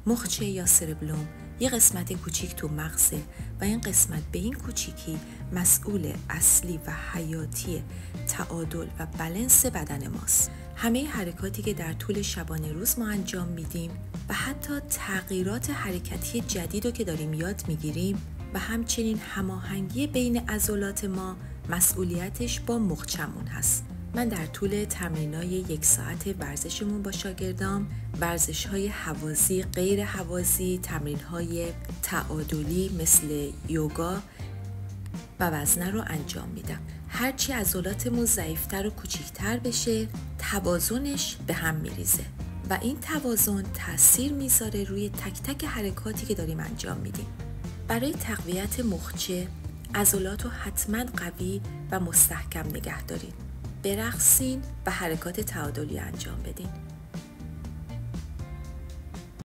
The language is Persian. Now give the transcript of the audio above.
مخچه یا سربلوم یه قسمت کوچیک تو مغزه و این قسمت به این کوچیکی مسئول اصلی و حیاتی تعادل و بالانس بدن ماست. همه حرکاتی که در طول شبانه روز ما انجام میدیم و حتی تغییرات حرکتی جدید رو که داریم یاد میگیریم و همچنین هماهنگی بین عضلات ما مسئولیتش با مخچمون هست. من در طول تمرینای 1 ساعت ورزشمون با شاگردام ورزش‌های هوازی، غیر هوازی، تمرین‌های تعادلی مثل یوگا و وزنه رو انجام میدم. هرچی عضلاتمون ضعیفتر و کوچیکتر بشه، توازنش به هم میریزه و این توازن تأثیر میذاره روی تک تک حرکاتی که داریم انجام میدیم. برای تقویت مخچه، عضلات رو حتما قوی و مستحکم نگه دارید. برقصین و حرکات تعادلی انجام بدین.